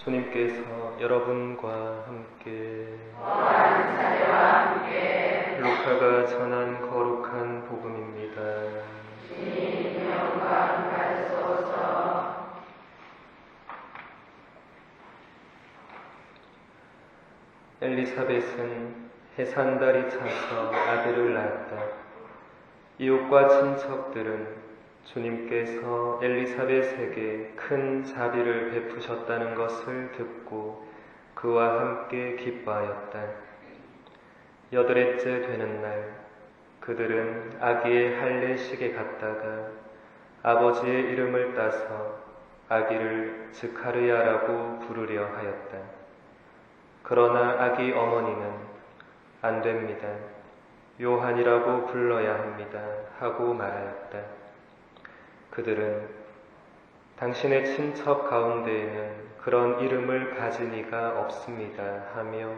주님께서 여러분과 함께 거하는 자녀와 함께 루카가 전한 거룩한 복음입니다. 주님 영광 받으소서. 엘리사벳은 해산달이 차서 아들을 낳았다. 이웃과 친척들은 주님께서 엘리사벳에게 큰 자비를 베푸셨다는 것을 듣고 그와 함께 기뻐하였다. 8회째 되는 날, 그들은 아기의 할례식에 갔다가 아버지의 이름을 따서 아기를 즈카르야라고 부르려 하였다. 그러나 아기 어머니는 안 됩니다. 요한이라고 불러야 합니다. 하고 말하였다. 그들은 당신의 친척 가운데에는 그런 이름을 가진 이가 없습니다. 하며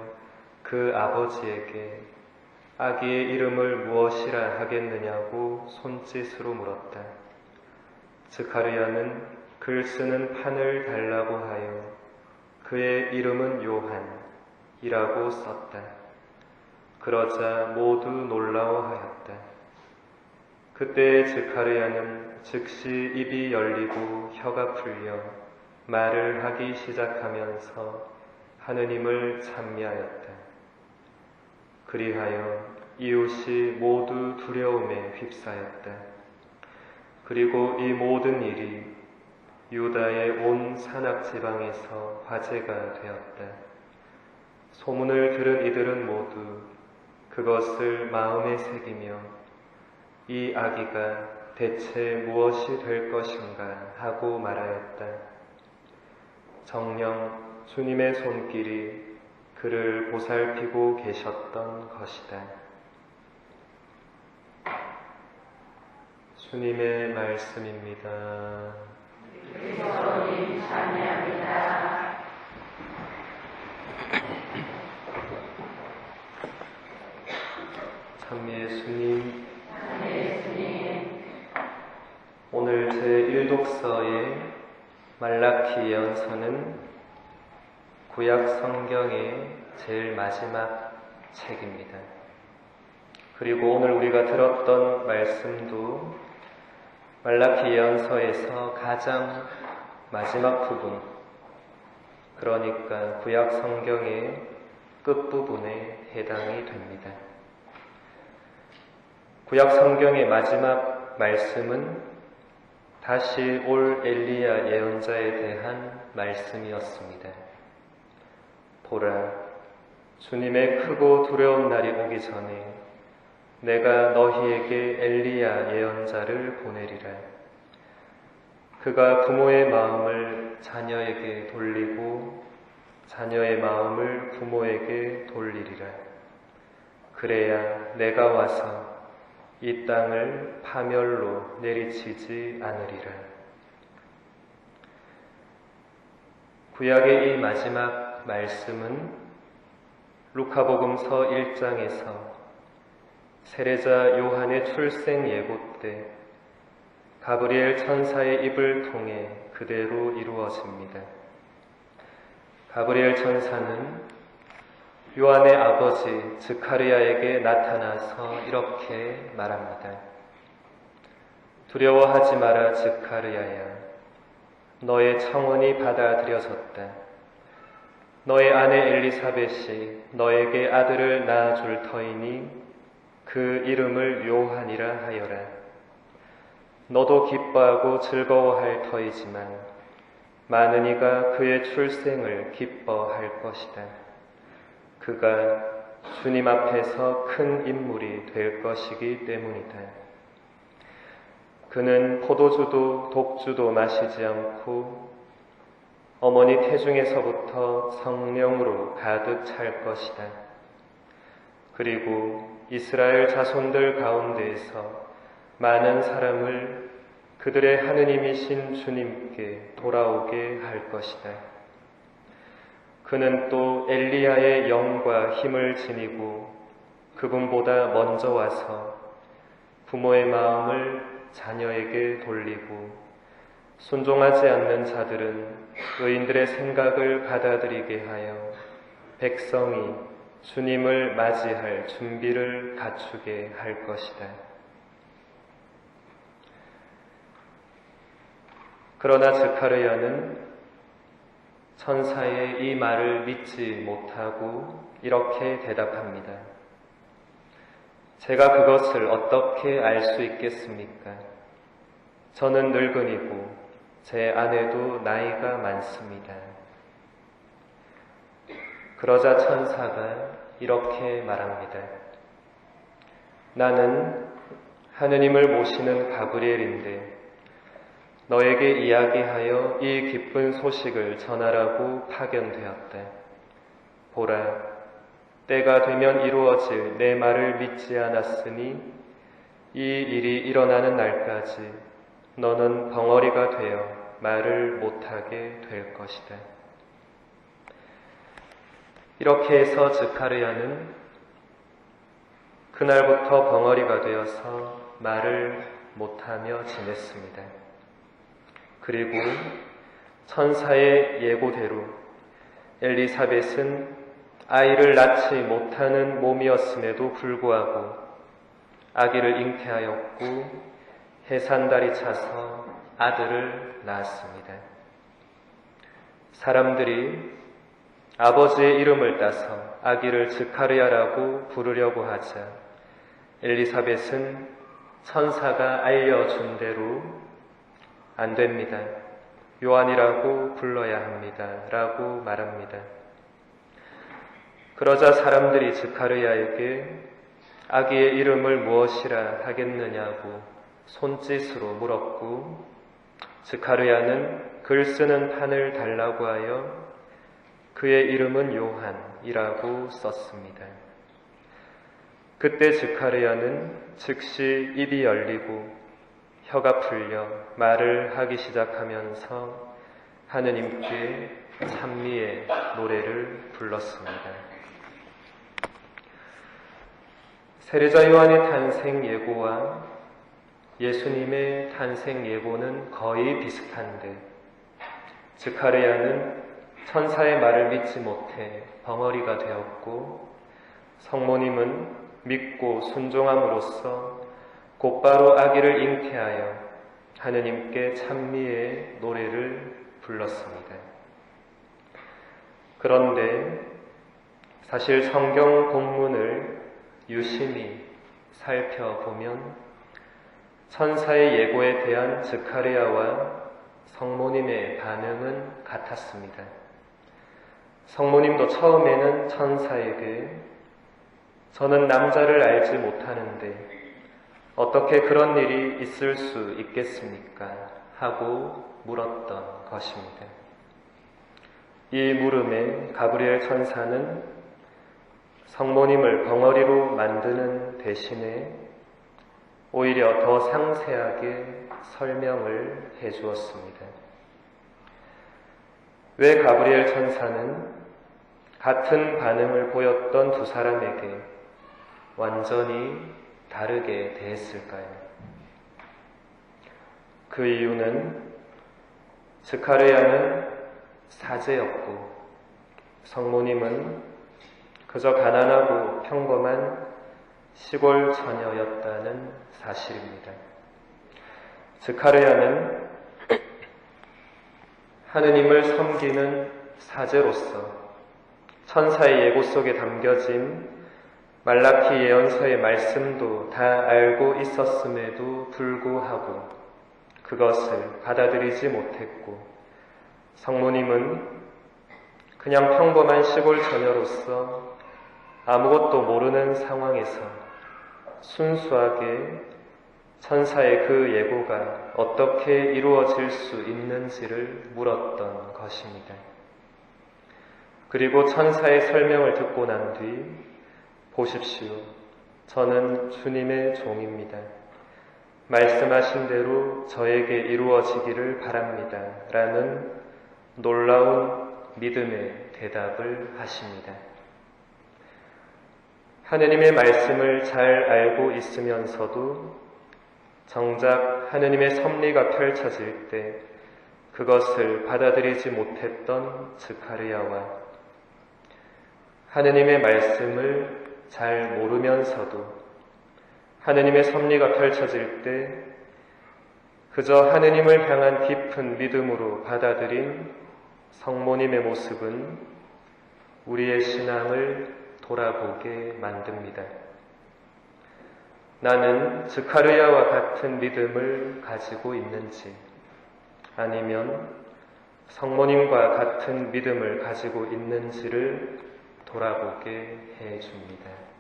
그 아버지에게 아기의 이름을 무엇이라 하겠느냐고 손짓으로 물었다. 즈카르야는 글 쓰는 판을 달라고 하여 그의 이름은 요한이라고 썼다. 그러자 모두 놀라워하였다. 그때 즈카르야는 즉시 입이 열리고 혀가 풀려 말을 하기 시작하면서 하느님을 찬미하였다. 그리하여 이웃이 모두 두려움에 휩싸였다. 그리고 이 모든 일이 유다의 온 산악지방에서 화제가 되었다. 소문을 들은 이들은 모두 그것을 마음에 새기며 이 아기가 대체 무엇이 될 것인가 하고 말하였다. 정녕 주님의 손길이 그를 보살피고 계셨던 것이다. 주님의 말씀입니다. 그리스도님 찬양합니다. 참미 예수님, 예수님, 오늘 제1독서의 말라키 예언서는 구약 성경의 제일 마지막 책입니다. 그리고 오늘 우리가 들었던 말씀도 말라키 예언서에서 가장 마지막 부분, 그러니까 구약 성경의 끝부분에 해당이 됩니다. 구약 성경의 마지막 말씀은 다시 올 엘리야 예언자에 대한 말씀이었습니다. 보라, 주님의 크고 두려운 날이 오기 전에 내가 너희에게 엘리야 예언자를 보내리라. 그가 부모의 마음을 자녀에게 돌리고 자녀의 마음을 부모에게 돌리리라. 그래야 내가 와서 이 땅을 파멸로 내리치지 않으리라. 구약의 이 마지막 말씀은 루카복음서 1장에서 세례자 요한의 출생 예고 때 가브리엘 천사의 입을 통해 그대로 이루어집니다. 가브리엘 천사는 요한의 아버지 즈카르야에게 나타나서 이렇게 말합니다. 두려워하지 마라 즈카르야야. 너의 청혼이 받아들여졌다. 너의 아내 엘리사벳이 너에게 아들을 낳아줄 터이니 그 이름을 요한이라 하여라. 너도 기뻐하고 즐거워할 터이지만 많은 이가 그의 출생을 기뻐할 것이다. 그가 주님 앞에서 큰 인물이 될 것이기 때문이다. 그는 포도주도 독주도 마시지 않고 어머니 태중에서부터 성령으로 가득 찰 것이다. 그리고 이스라엘 자손들 가운데에서 많은 사람을 그들의 하느님이신 주님께 돌아오게 할 것이다. 그는 또 엘리야의 영과 힘을 지니고 그분보다 먼저 와서 부모의 마음을 자녀에게 돌리고 순종하지 않는 자들은 의인들의 생각을 받아들이게 하여 백성이 주님을 맞이할 준비를 갖추게 할 것이다. 그러나 스가랴는 천사의 이 말을 믿지 못하고 이렇게 대답합니다. 제가 그것을 어떻게 알 수 있겠습니까? 저는 늙은이고 제 아내도 나이가 많습니다. 그러자 천사가 이렇게 말합니다. 나는 하느님을 모시는 가브리엘인데 너에게 이야기하여 이 기쁜 소식을 전하라고 파견되었다. 보라, 때가 되면 이루어질 내 말을 믿지 않았으니 이 일이 일어나는 날까지 너는 벙어리가 되어 말을 못하게 될 것이다. 이렇게 해서 스가랴는 그날부터 벙어리가 되어서 말을 못하며 지냈습니다. 그리고 천사의 예고대로 엘리사벳은 아이를 낳지 못하는 몸이었음에도 불구하고 아기를 잉태하였고 해산달이 차서 아들을 낳았습니다. 사람들이 아버지의 이름을 따서 아기를 스가랴라고 부르려고 하자 엘리사벳은 천사가 알려준 대로 안 됩니다. 요한이라고 불러야 합니다. 라고 말합니다. 그러자 사람들이 스가랴에게 아기의 이름을 무엇이라 하겠느냐고 손짓으로 물었고 스가랴는 글 쓰는 판을 달라고 하여 그의 이름은 요한이라고 썼습니다. 그때 스가랴는 즉시 입이 열리고 혀가 풀려 말을 하기 시작하면서 하느님께 찬미의 노래를 불렀습니다. 세례자 요한의 탄생 예고와 예수님의 탄생 예고는 거의 비슷한데 스가랴는 천사의 말을 믿지 못해 벙어리가 되었고 성모님은 믿고 순종함으로써 곧바로 아기를 잉태하여 하느님께 찬미의 노래를 불렀습니다. 그런데 사실 성경 본문을 유심히 살펴보면 천사의 예고에 대한 스가랴와 성모님의 반응은 같았습니다. 성모님도 처음에는 천사에게 저는 남자를 알지 못하는데 어떻게 그런 일이 있을 수 있겠습니까? 하고 물었던 것입니다. 이 물음에 가브리엘 천사는 성모님을 벙어리로 만드는 대신에 오히려 더 상세하게 설명을 해주었습니다. 왜 가브리엘 천사는 같은 반응을 보였던 두 사람에게 완전히 다르게 대했을까요? 그 이유는 스가랴는 사제였고 성모님은 그저 가난하고 평범한 시골 처녀였다는 사실입니다. 스가랴는 하느님을 섬기는 사제로서 천사의 예고 속에 담겨진 말라키 예언서의 말씀도 다 알고 있었음에도 불구하고 그것을 받아들이지 못했고 성모님은 그냥 평범한 시골 처녀로서 아무것도 모르는 상황에서 순수하게 천사의 그 예고가 어떻게 이루어질 수 있는지를 물었던 것입니다. 그리고 천사의 설명을 듣고 난 뒤 보십시오. 저는 주님의 종입니다. 말씀하신 대로 저에게 이루어지기를 바랍니다. 라는 놀라운 믿음의 대답을 하십니다. 하느님의 말씀을 잘 알고 있으면서도 정작 하느님의 섭리가 펼쳐질 때 그것을 받아들이지 못했던 스가랴와 하느님의 말씀을 잘 모르면서도 하느님의 섭리가 펼쳐질 때 그저 하느님을 향한 깊은 믿음으로 받아들인 성모님의 모습은 우리의 신앙을 돌아보게 만듭니다. 나는 스가랴와 같은 믿음을 가지고 있는지 아니면 성모님과 같은 믿음을 가지고 있는지를 돌아보게 해줍니다.